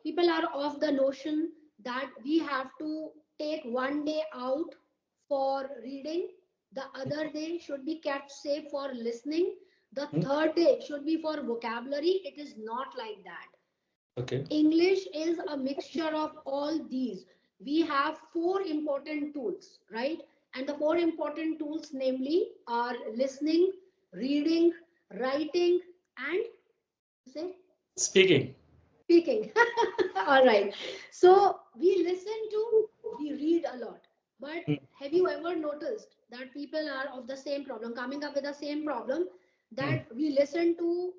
people are of the notion that we have to take one day out for reading, the other day should be kept safe for listening, the third day should be for vocabulary. It is not like that. Okay. English is a mixture of all these. We have four important tools, right? And the four important tools, namely, are listening, reading, writing, and say Speaking. speaking. All right. So we listen to, we read a lot. But Mm. have you ever noticed that people are of the same problem, coming up with the same problem, that we listen to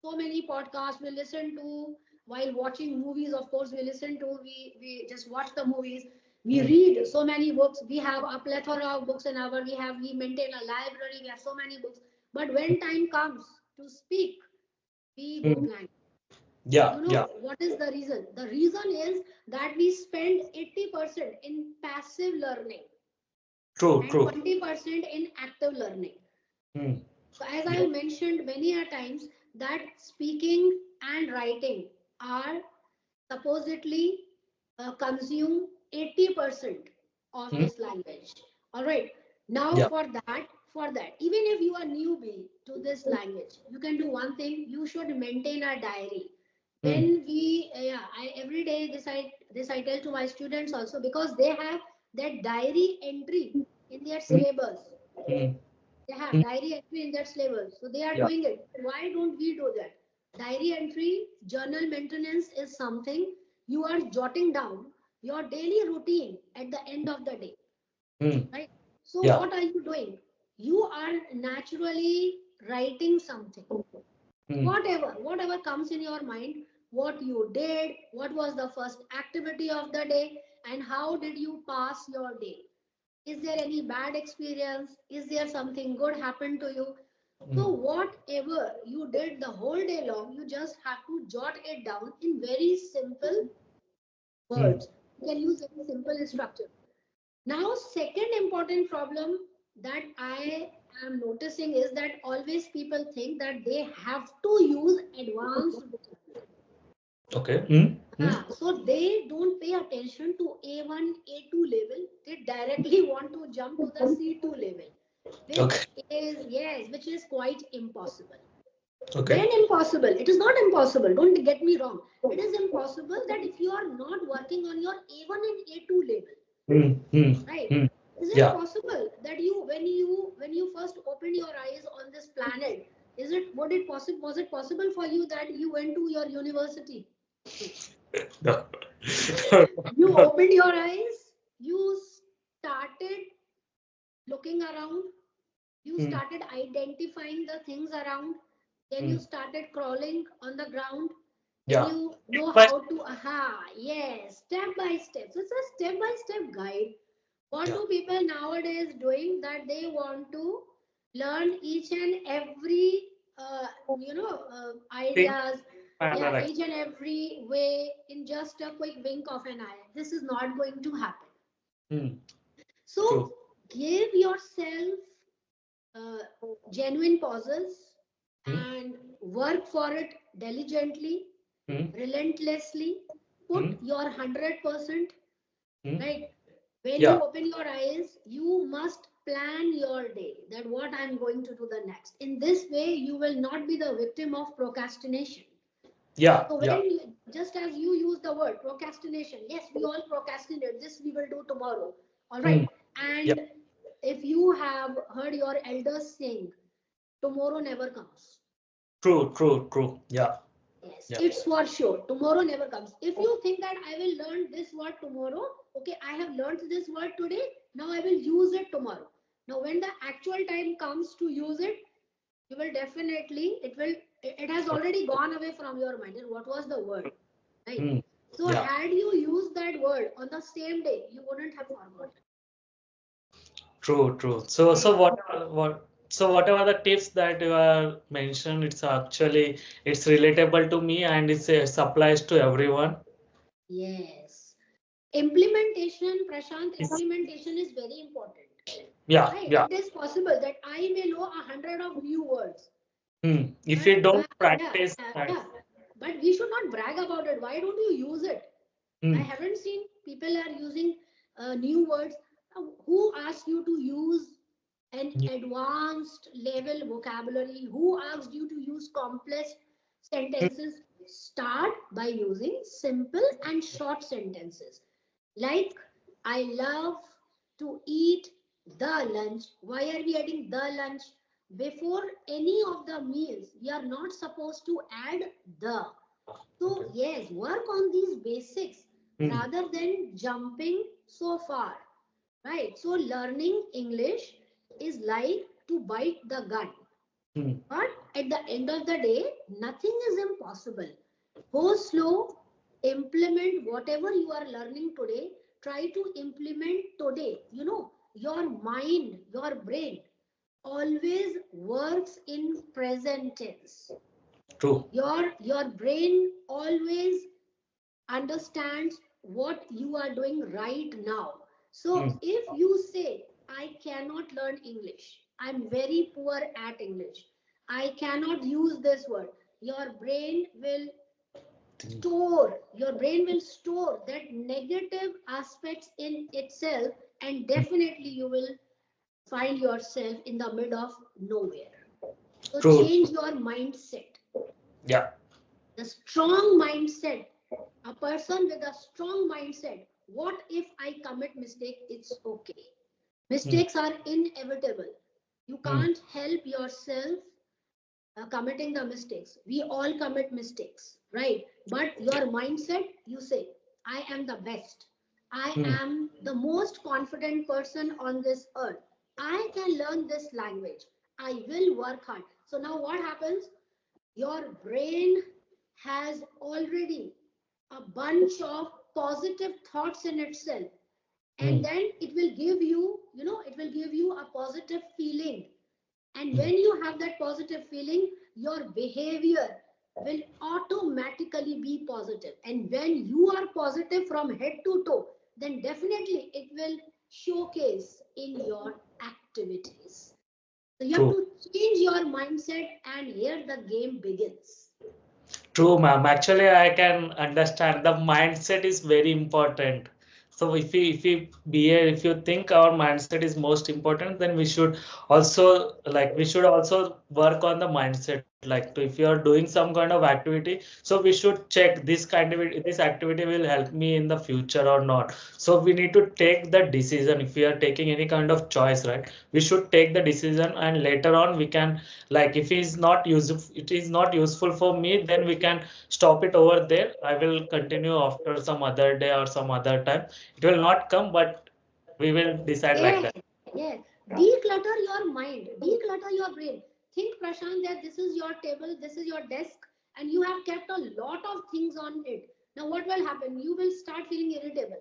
so many podcasts, we listen to while watching movies, of course, we listen to, we just watch the movies, we read so many books, we have a plethora of books in our, we maintain a library, we have so many books. But when time comes to speak, we go blank. Yeah, You know, yeah. what is the reason? The reason is that we spend 80% in passive learning True, and true. 20% in active learning. Hmm. So as I Yeah. mentioned many a times, that speaking and writing are supposedly consume 80% of Hmm. this language. All right. Now Yeah. for that, even if you are newbie to this language, you can do one thing. You should maintain a diary. Hmm. When we, every day this I tell to my students also, because they have that diary entry in their Hmm. syllabus. Hmm. They have Hmm. diary entry in their syllabus, so they are Yeah. doing it. Why don't we do that? Diary entry, journal maintenance is something you are jotting down your daily routine at the end of the day, Hmm. right? So Yeah. what are you doing? You are naturally writing something. Hmm. Whatever comes in your mind, what you did, what was the first activity of the day, and how did you pass your day? Is there any bad experience? Is there something good happened to you? So Hmm. whatever you did the whole day long, you just have to jot it down in very simple Hmm. words. You can use very simple structure. Now, second important problem that I am noticing is that always people think that they have to use advanced vocabulary. Okay. Hmm. Hmm. So they don't pay attention to A1, A2 level. They directly want to jump to the C2 level, which Okay. is, yes, which is quite impossible. Okay. When impossible, it is not impossible. Don't get me wrong. It is impossible that if you are not working on your A1 and A2 level, Hmm. Hmm. right? Hmm. Is it Yeah. possible that when you first opened your eyes on this planet, was it possible for you that you went to your university? No. No. You opened your eyes, you started looking around, you Hmm. started identifying the things around, then Hmm. you started crawling on the ground, then Yeah. you know But how to, aha, yes, step by step. So it's a step by step guide. What yeah. do people nowadays doing, that they want to learn each and every Think ideas, yeah, manner. each and every way in just a quick wink of an eye? This is not going to happen. Hmm. So True. give yourself uh, genuine pauses Hmm. and work for it diligently, Hmm. relentlessly. Hmm. Put your 100%, Hmm. right? When Yeah. you open your eyes, you must plan your day, that what I'm going to do the next. In this way, you will not be the victim of procrastination. Yeah. So Yeah. just as you use the word procrastination, yes, we all procrastinate. This we will do tomorrow. All Hmm. right. Yeah. And if you have heard your elders saying, tomorrow never comes. True. True. True. Yeah. Yes, Yeah. it's for sure. Tomorrow never comes. If you think that I will learn this word tomorrow, okay, I have learned this word today, now I will use it tomorrow. Now, when the actual time comes to use it, you will definitely, it has already gone away from your mind. And what was the word? Right? Hmm. So, Yeah. had you used that word on the same day, you wouldn't have forgotten. True. True. So Right? whatever the tips that you are mentioned, it's relatable to me and it applies to everyone. Yes. Implementation, Prashant, It's, implementation is very important. yeah. Right? Yeah. It is possible that I may know 100 of new words, Hmm. If but you don't yeah, practice that. yeah. but we should not brag about it. Why don't you use it? I haven't seen people are using new words. Who asked you to use an advanced level vocabulary? Who asked you to use complex sentences? Start by using simple and short sentences. Like, I love to eat the lunch. Why are we adding the lunch? Before any of the meals, we are not supposed to add the. So, yes, work on these basics rather than jumping so far. Right? So, learning English is like to bite the gun. But at the end of the day, nothing is impossible. Go slow, implement whatever you are learning today. Try to implement today. You know, your mind, your brain always works in present tense. True. Your brain always understands what you are doing right now. So if you say, I cannot learn English, I'm very poor at English, I cannot use this word, your brain will store that negative aspects in itself, and definitely you will find yourself in the mid of nowhere. So True. change your mindset. Yeah. The strong mindset, a person with a strong mindset, what if I commit mistake? It's okay. Mistakes are inevitable. You can't help yourself committing the mistakes. We all commit mistakes, right? But your mindset, you say, I am the best. I am the most confident person on this earth. I can learn this language. I will work hard. So now what happens? Your brain has already a bunch of positive thoughts in itself, and then it will give you, it will give you a positive feeling. And when you have that positive feeling, your behavior will automatically be positive. And when you are positive from head to toe, then definitely it will showcase in your activities. So you have to change your mindset, and here the game begins. True, ma'am. Actually, I can understand the mindset is very important. So if you think our mindset is most important, then we should also work on the mindset. Like if you are doing some kind of activity, so we should check this activity will help me in the future or not. So we need to take the decision. If we are taking any kind of choice, right? We should take the decision, and later on we can, like, if it is not useful for me, then we can stop it over there. I will continue after some other day or some other time. It will not come, but we will decide like Yeah, that. yeah. Declutter your mind, declutter your brain. Think, Prashant, that this is your table, this is your desk, and you have kept a lot of things on it. Now, what will happen? You will start feeling irritable.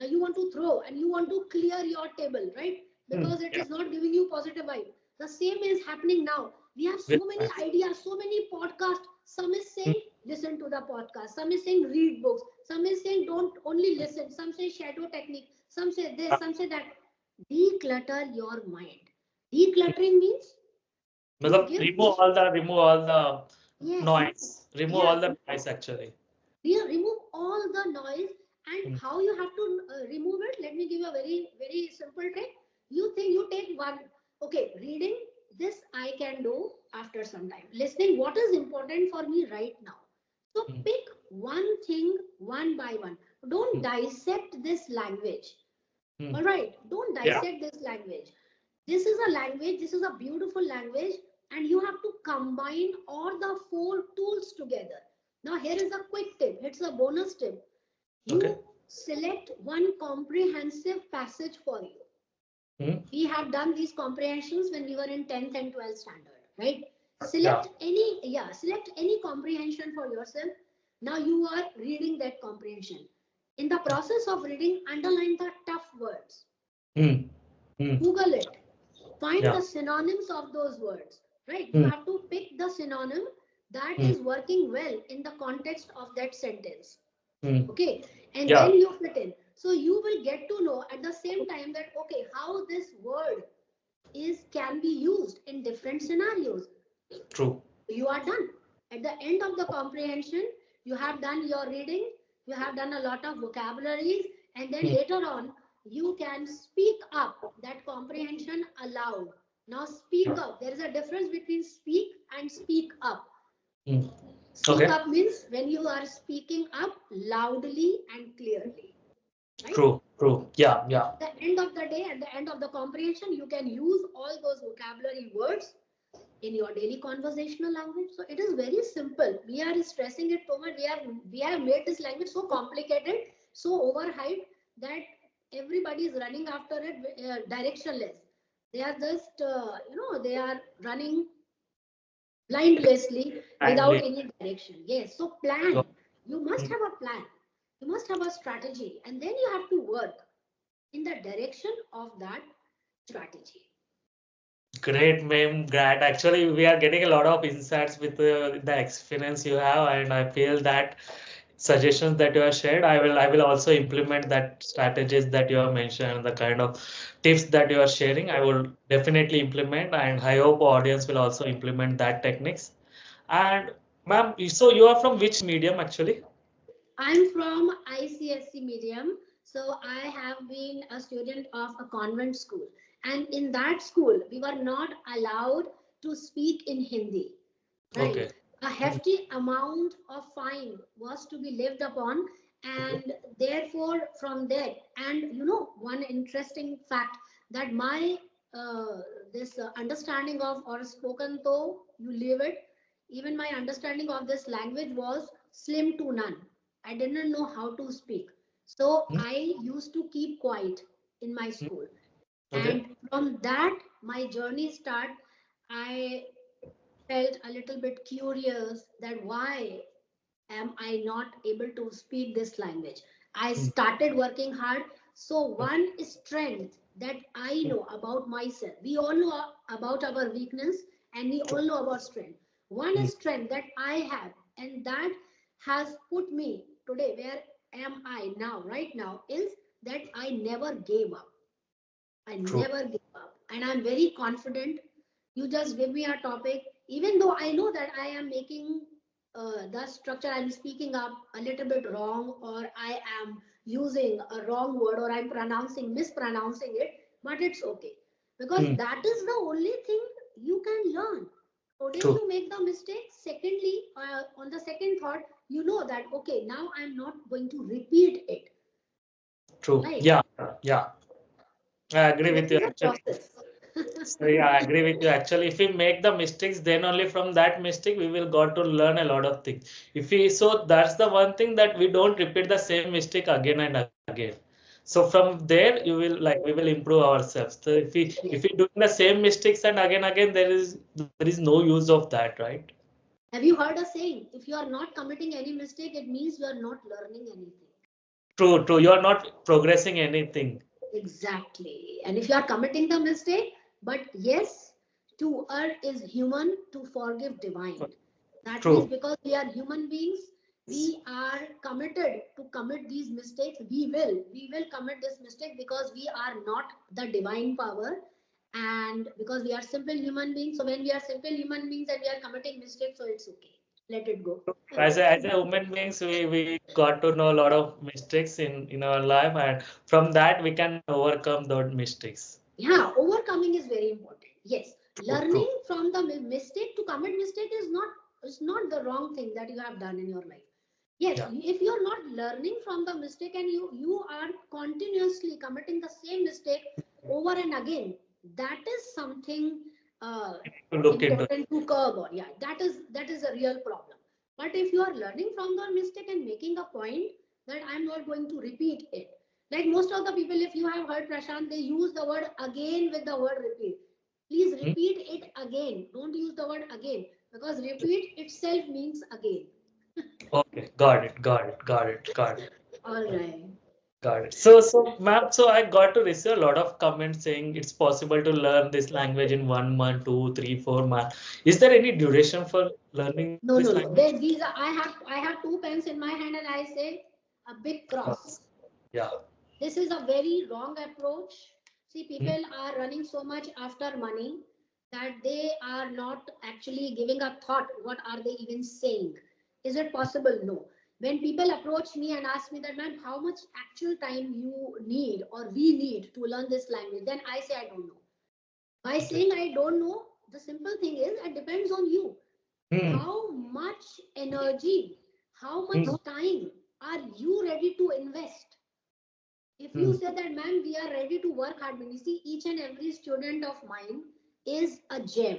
Now, you want to throw and you want to clear your table, right? Because it Yeah. is not giving you positive vibe. The same is happening now. We have so many ideas, so many podcasts. Some is saying listen to the podcast. Some is saying read books. Some is saying don't only listen. Some say shadow technique. Some say this. Some say that. Declutter your mind. Decluttering means to Matlab, give remove all the yes, noise. Remove yeah, all the noise actually. remove all the noise. And how you have to remove it? Let me give you a very simple trick. You think you take one. Okay, reading, this I can do after some time. Listening, what is important for me right now? So pick one thing one by one. Don't dissect this language. All right, don't Yeah. dissect this language. This is a language, this is a beautiful language, and you have to combine all the four tools together. Now, here is a quick tip, it's a bonus tip. Okay. You select one comprehensive passage for you. We have done these comprehensions when we were in 10th and 12th standard, right? Yeah. Select any comprehension for yourself. Now you are reading that comprehension. In the process of reading, underline the tough words. Google it. Find the synonyms of those words, right? You have to pick the synonym that is working well in the context of that sentence. Okay, and then you fit in. So you will get to know at the same time that okay, how this word can be used in different scenarios. True. You are done. At the end of the comprehension, You have done your reading, you have done a lot of vocabularies, and then Mm. later on, you can speak up that comprehension aloud. Now, speak up. There is a difference between speak and speak up. Mm. Speak Okay. up means when you are speaking up loudly and clearly, right? True. True. Yeah. Yeah. At the end of the day, at the end of the comprehension, you can use all those vocabulary words in your daily conversational language. So it is very simple. We are stressing it so much. We have made this language so complicated, so overhyped that everybody is running after it directionless. They are just they are running blindlessly without Kindly. any direction. Yes. So plan. You must Mm. have a plan. You must have a strategy, and then you have to work in the direction of that strategy. Great, ma'am. Great. Actually, we are getting a lot of insights with the experience you have, and I feel that suggestions that you have shared, I will also implement that strategies that you have mentioned, the kind of tips that you are sharing. I will definitely implement, and I hope audience will also implement that techniques. And ma'am, so you are from which medium actually? I'm from ICSC medium, so I have been a student of a convent school. And in that school, we were not allowed to speak in Hindi, right? Okay. A Mm. hefty amount of fine was to be lived upon, Okay. and therefore, from there, and one interesting fact that my this understanding of or spoken though you live it, even my understanding of this language was slim to none. I didn't know how to speak. So Mm. I used to keep quiet in my Mm. school. Okay. And from that, my journey started. I felt a little bit curious that why am I not able to speak this language? I Mm. started working hard. So one strength that I Mm. know about myself, we all know about our weakness and we all know about strength. One Mm. strength that I have and that has put me today where am I now, right now, is that I never gave up. I True. never give up. And I'm very confident. You just give me a topic, even though I know that I am making the structure, I'm speaking up a little bit wrong, or I am using a wrong word, or I'm mispronouncing it, but it's okay. Because Mm. that is the only thing you can learn. Today True. you make the mistake. Secondly, on the second thought, you know that, okay, now I'm not going to repeat it, True. right? Yeah. Yeah. I So agree this with you is a actually. process. So yeah, I agree with you. Actually, if we make the mistakes, then only from that mistake we will got to learn a lot of things. If we so that's the one thing that we don't repeat the same mistake again and again. So from there you will like we will improve ourselves. So if Yes. we doing the same mistakes and again there is no use of that, right? Have you heard a saying? If you are not committing any mistake, it means you are not learning anything. True, true. You are not progressing anything. Exactly. And if you are committing the mistake, but yes, to err is human, to forgive divine. That means True. because we are human beings, we are committed to commit these mistakes. We will commit this mistake because we are not the divine power, and because we are simple human beings. So when we are simple human beings and we are committing mistakes, so it's okay. Let it go. As a human beings, we got to know a lot of mistakes in our life, and from that we can overcome those mistakes. Yeah, overcoming is very important. Yes, True, true. learning from the mistake to commit mistake is not the wrong thing that you have done in your life. Yes, Yeah, if you are not learning from the mistake and you are continuously committing the same mistake over and again, that is something uh, to look into. important to curb on. Yeah, that is a real problem. But if you are learning from the mistake and making a point that I'm not going to repeat it, like most of the people, if you have heard Prashant, they use the word again with the word repeat. Please Hmm? repeat it again. Don't use the word again, because repeat itself means again. Okay, got it, got it, got it, got it, All right. got it. So, ma'am, so I got to receive a lot of comments saying it's possible to learn this language in 1 month, 2, 3, 4 months. Is there any duration for learning this No, no, language? no. These are, I have two pens in my hand and I say a big Cross. cross. Yeah. This is a very wrong approach. See, Hmm? people are running so much after money that they are not actually giving a thought. What are they even saying? Is it possible? No. When people approach me and ask me that, man, how much actual time you need or we need to learn this language, then I say I don't know. By saying I don't know, the simple thing is it depends on you. How much energy, how much time are you ready to invest? If you say that, man, we are ready to work hard, when you see each and every student of mine is a gem.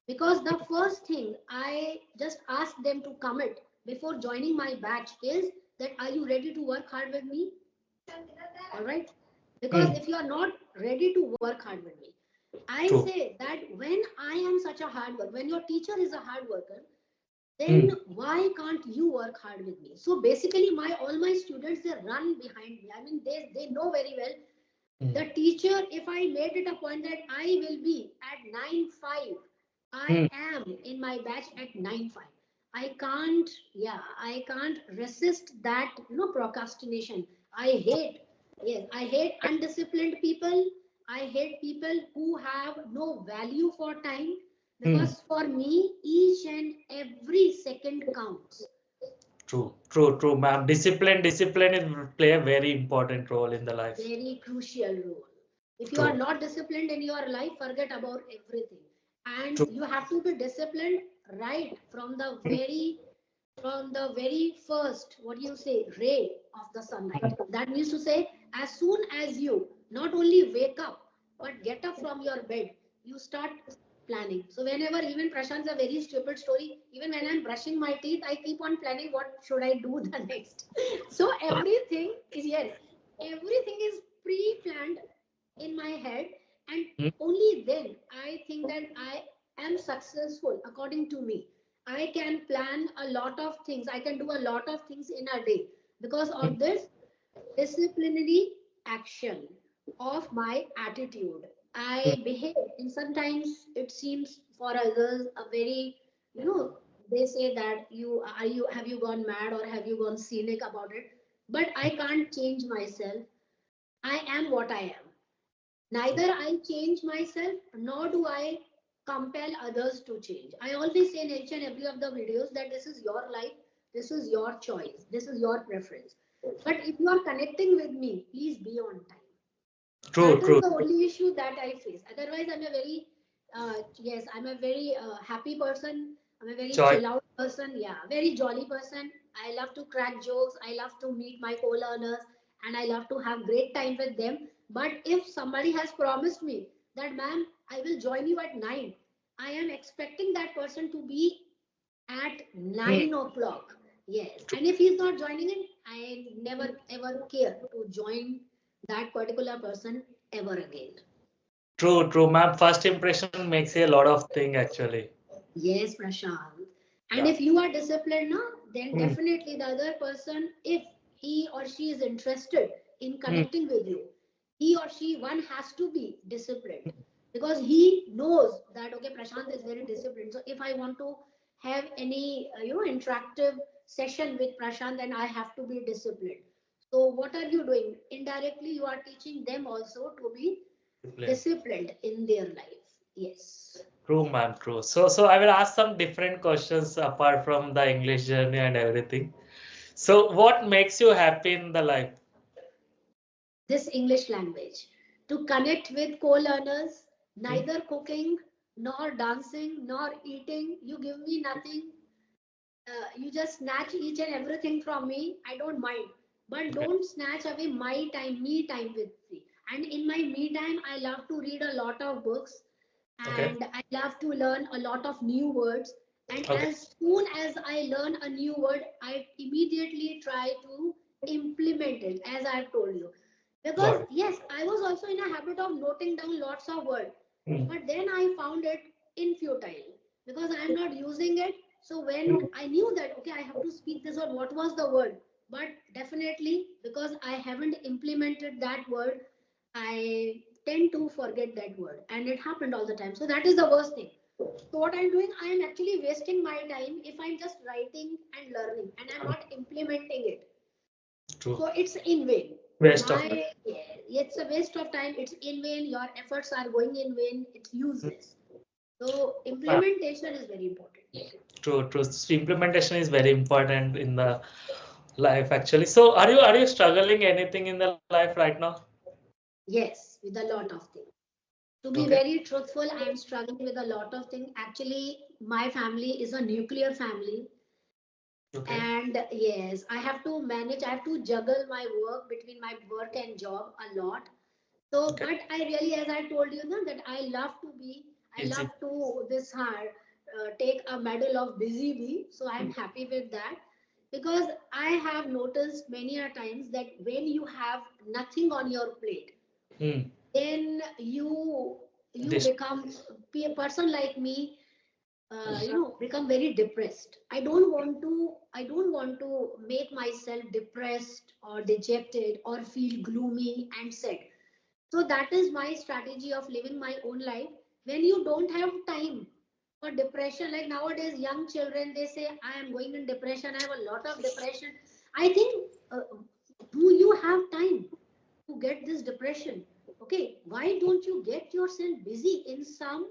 Because the first thing I just ask them to commit before joining my batch is that, are you ready to work hard with me? All right. Because if you are not ready to work hard with me, I say that when I am such a hard worker, when your teacher is a hard worker, then why can't you work hard with me? So basically, all my students, they run behind me. I mean, they know very well. The teacher, if I made it a point that I will be at 9:05, I am in my batch at 9:05. I can't resist that, procrastination. I hate, yes, I hate undisciplined people. I hate people who have no value for time, because for me, each and every second counts. True, ma'am. Discipline is play a very important role in the life. Very crucial role. If you are not disciplined in your life, forget about everything. And you have to be disciplined right from the very first, what do you say, ray of the sunlight. That means to say, as soon as you not only wake up but get up from your bed, you start planning. So whenever, even Prashant's a very stupid story, even when I'm brushing my teeth, I keep on planning what should I do the next. So everything is, yes, everything is pre-planned in my head, and only then I think that I am successful. According to me, I can plan a lot of things, I can do a lot of things in a day because of this disciplinary action of my attitude. I behave, and sometimes it seems for others a very, they say that, you have you gone mad or have you gone scenic about it, but I can't change myself. I am what I am. Neither I change myself, nor do I compel others to change. I always say in each and every of the videos that this is your life, this is your choice, this is your preference. But if you are connecting with me, please be on time. That is the only issue that I face. Otherwise, I'm a very, I'm a very happy person. I'm a very chill out person. Yeah, very jolly person. I love to crack jokes. I love to meet my co-learners, and I love to have great time with them. But if somebody has promised me that, ma'am, I will join you at 9, I am expecting that person to be at 9 o'clock. Yes. And if he's not joining in, I never ever care to join that particular person ever again. True, ma'am. First impression makes a lot of thing actually. Yes, Prashant. And if you are disciplined, no, then definitely the other person, if he or she is interested in connecting with you, he or she, one has to be disciplined, because he knows that, okay, Prashant is very disciplined. So if I want to have any, interactive session with Prashant, then I have to be disciplined. So what are you doing? Indirectly, you are teaching them also to be disciplined in their life. Yes. True, ma'am. True. So I will ask some different questions apart from the English journey and everything. So what makes you happy in the life? This English language, to connect with co-learners, neither cooking nor dancing nor eating. You give me nothing. You just snatch each and everything from me. I don't mind, but don't snatch away my time, me time with me. And in my me time, I love to read a lot of books, and I love to learn a lot of new words. And as soon as I learn a new word, I immediately try to implement it, as I've told you. Because yes, I was also in a habit of noting down lots of words, but then I found it infutile because I'm not using it. So when I knew that, okay, I have to speak this word, what was the word? But definitely, because I haven't implemented that word, I tend to forget that word, and it happened all the time. So that is the worst thing. So what I'm doing, I am actually wasting my time if I'm just writing and learning and I'm not implementing it. True. So it's in vain. Waste of time. It's a waste of time. It's in vain. Your efforts are going in vain. It's useless. So implementation is very important. True, true. So implementation is very important in the life actually. So are you struggling anything in the life right now? Yes, with a lot of things. To be Okay. very truthful, I am struggling with a lot of things. Actually, my family is a nuclear family. Okay. And yes, I have to manage, I have to juggle my work between my work and job a lot. So, Okay. but I really, as I told you, na, that I love to be, I love Easy. to this hard take a medal of busy bee. So I'm happy with that because I have noticed many a times that when you have nothing on your plate, Hmm. then you This. become a person like me, become very depressed. I don't want to make myself depressed or dejected or feel gloomy and sad. So that is my strategy of living my own life. When you don't have time for depression, like nowadays young children, they say I am going in depression, I have a lot of depression. I think, do you have time to get this depression? Okay, why don't you get yourself busy in some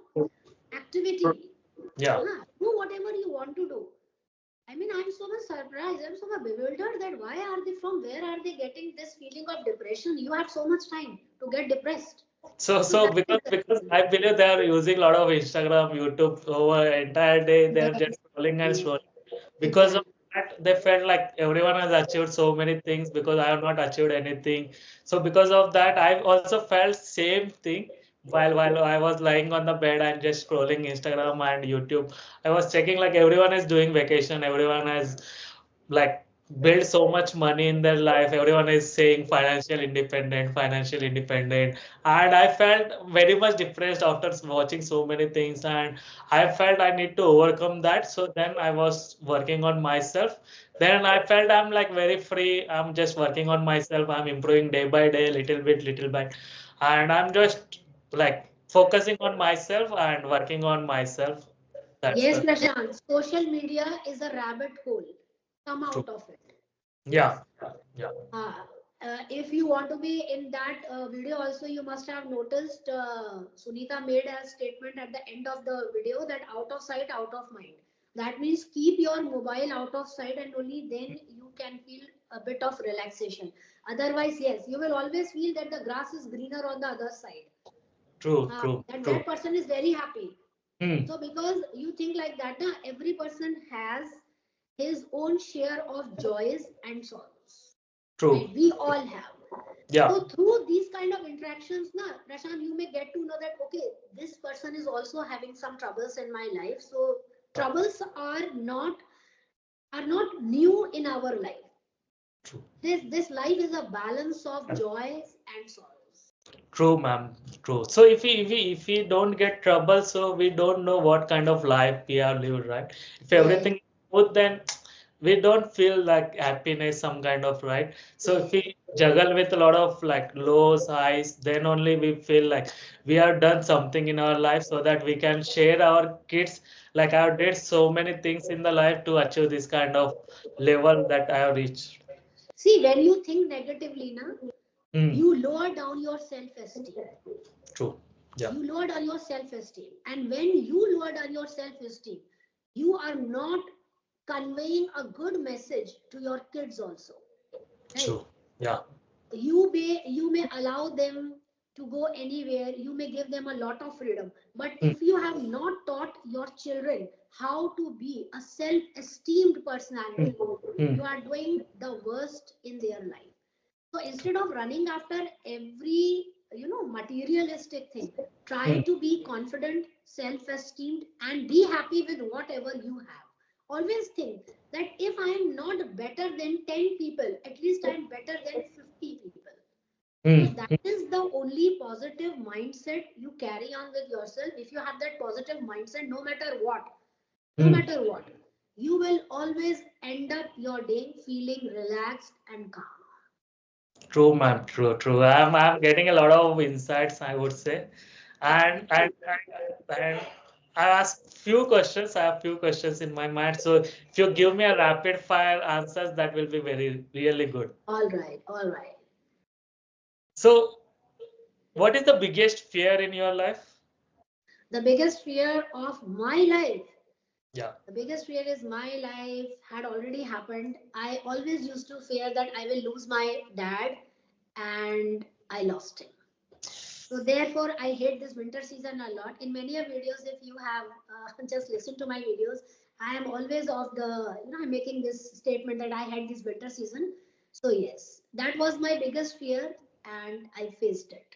activity? Yeah. Do whatever you want to do. I mean, I'm so much surprised. I'm so much bewildered that why are they, from where are they getting this feeling of depression? You have so much time to get depressed. So So so that is because the I believe they are using a lot of Instagram, YouTube over entire day. They're yes, just scrolling and yes, scrolling. Because of exactly. that, they felt like everyone has achieved so many things because I have not achieved anything. So because of that, I also felt same thing while I was lying on the bed and just scrolling Instagram and YouTube. I was checking like everyone is doing vacation, everyone has like build so much money in their life. Everyone is saying financial independent, and I felt very much depressed after watching so many things, and I felt I need to overcome that. So then I was working on myself. Then I felt I'm like very free. I'm just working on myself. I'm improving day by day, little bit, and I'm just like focusing on myself and working on myself. That's Yes, the Prashant. Social media is a rabbit hole. Come truth. out of it. Yeah, yeah. Uh, if you want to be in that video, also you must have noticed Sunita made a statement at the end of the video that out of sight, out of mind. That means keep your mobile out of sight, and only then you can feel a bit of relaxation. Otherwise, yes, you will always feel that the grass is greener on the other side. True, true, true. That person is very happy. Hmm, So because you think like that, na, every person has his own share of joys and sorrows. Right? true. We all have. Yeah, So through these kind of interactions, na, Prashant, you may get to know that okay, this person is also having some troubles in my life. So troubles are not new in our life. true. This life is a balance of joys and sorrows. True, ma'am. True. So if we don't get trouble, so we don't know what kind of life we are living, right? If Yes, everything is good, then we don't feel like happiness, some kind of, right? So if yes. we juggle with a lot of like lows, highs, then only we feel like we have done something in our life so that we can share our kids. Like I have did so many things in the life to achieve this kind of level that I have reached. See, when you think negatively, na, Hmm. you lower down your self-esteem. True. Yeah. You lower down your self-esteem. And when you lower down your self-esteem, you are not conveying a good message to your kids also. Right? True. Yeah. You may allow them to go anywhere, you may give them a lot of freedom. But Hmm. if you have not taught your children how to be a self-esteemed Hmm. personality, Hmm. you are doing the worst in their life. So instead of running after every materialistic thing, try Hmm. to be confident, self-esteemed, and be happy with whatever you have. Always think that if I am not better than 10 people, at least I am better than 50 people. So Hmm. that is the only positive mindset you carry on with yourself. If you have that positive mindset, no Hmm. matter what, you will always end up your day feeling relaxed and calm. True, ma'am. True, true. I'm getting a lot of insights, I would say. And I ask few questions. I have few questions in my mind. So if you give me a rapid fire answers, that will be very really good. All right, all right. So what is the biggest fear in your life? The biggest fear of my life. Yeah. The biggest fear is my life had already happened. I always used to fear that I will lose my dad, and I lost him. So therefore, I hate this winter season a lot. In many of videos, if you have just listened to my videos, I am always of the, I'm making this statement that I had this winter season. So yes, that was my biggest fear, and I faced it.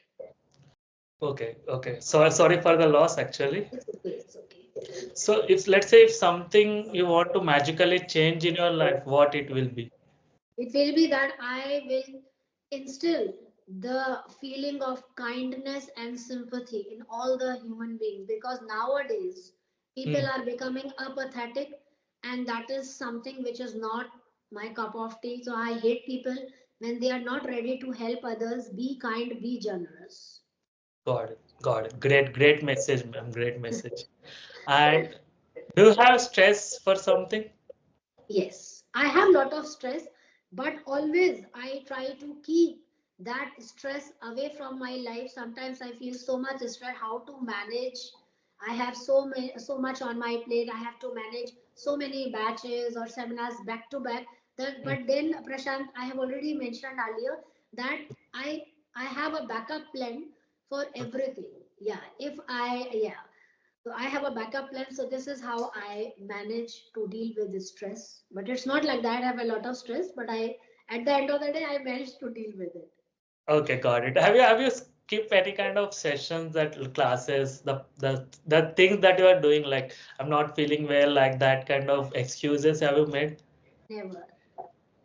Okay. Okay. So sorry for the loss, actually. It's okay. It's okay. So if let's say if something you want to magically change in your life, what it will be? It will be that I will instill the feeling of kindness and sympathy in all the human beings, because nowadays people Hmm. are becoming apathetic, and that is something which is not my cup of tea. So I hate people when they are not ready to help others. Be kind, be generous. Got it. Got it. Great, great message, ma'am. Great message. And do you have stress for something? Yes, I have lot of stress, but always I try to keep that stress away from my life. Sometimes I feel so much stress how to manage. I have so much on my plate. I have to manage so many batches or seminars back to back. Hmm. But then Prashant, I have already mentioned earlier that I I have a backup plan for everything. Yeah, if I yeah so I have a backup plan. So this is how I manage to deal with the stress. But it's not like that. I have a lot of stress, but at the end of the day, I managed to deal with it. Okay, got it. Have you skipped any kind of sessions that classes, the things that you are doing, like I'm not feeling well, like that kind of excuses have you made? Never,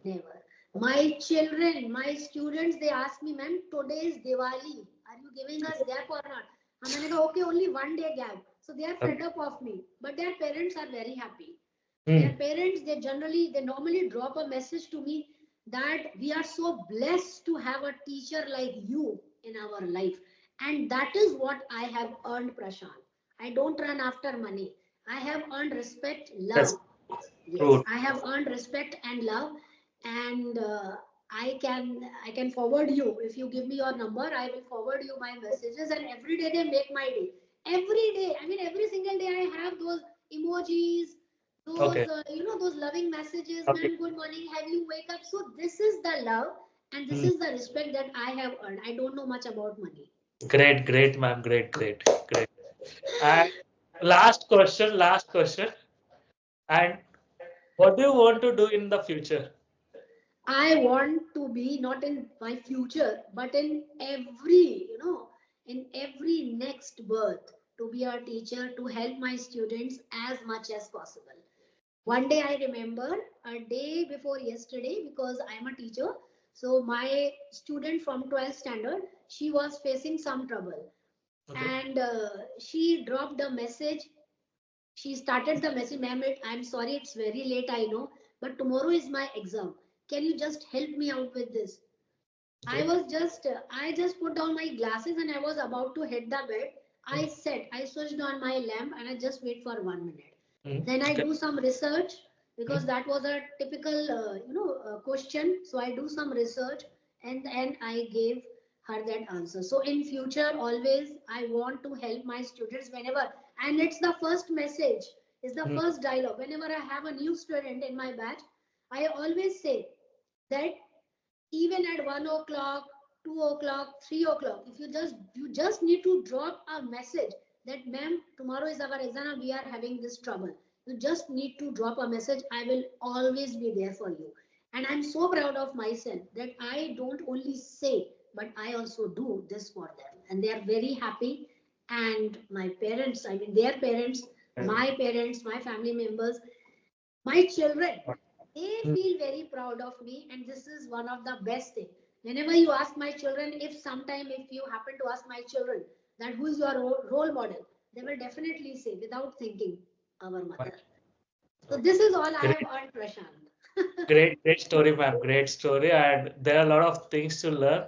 never. My children, my students, they ask me, ma'am, today is Diwali. Are you giving us gap or not? I'm like, okay, only 1 day gap. So they are fed Okay. up of me. But their parents are very happy. Their Hmm. parents, they normally drop a message to me that we are so blessed to have a teacher like you in our life. And that is what I have earned, Prashant. I don't run after money. I have earned respect, Yes, love. Yes, true. I have earned respect and love, and I can forward you. If you give me your number, I will forward you my messages, and every day they make my day. Every day, I mean, every single day I have those emojis, those Okay. those loving messages. Okay. Man, good morning. Have you wake up? So this is the love, and this Hmm. is the respect that I have earned. I don't know much about money. Great, great, ma'am. Great, great, great. And last question, last question. And what do you want to do in the future? I want to be not in my future, but in every next birth, to be a teacher to help my students as much as possible. One day I remember a day before yesterday, because I am a teacher. So my student from 12th standard, she was facing some trouble, Okay. and she dropped a message. She started the message, ma'am, I'm sorry, it's very late, I know, but tomorrow is my exam. Can you just help me out with this? Okay. I just put down my glasses and I was about to hit the bed. I switched on my lamp and I just wait for 1 minute. Hmm. Then I Okay. do some research, Hmm. because that was a typical, question. So I do some research, and I gave her that answer. So in future, always I want to help my students whenever, and it's the first message, it's the Hmm. first dialogue. Whenever I have a new student in my batch, I always say that even at 1 o'clock, 2 o'clock, 3 o'clock, if you just need to drop a message that, ma'am, tomorrow is our exam and we are having this trouble. You just need to drop a message. I will always be there for you. And I'm so proud of myself that I don't only say, but I also do this for them. And they are very happy. And my parents, I mean their parents, my family members, my children, they Hmm. feel very proud of me, and this is one of the best thing. Whenever you ask my children, if you happen to ask my children that who is your role model, they will definitely say without thinking, our mother. So this is all I have Great, earned, Prashant. great, great story, ma'am. Great story. And there are a lot of things to learn.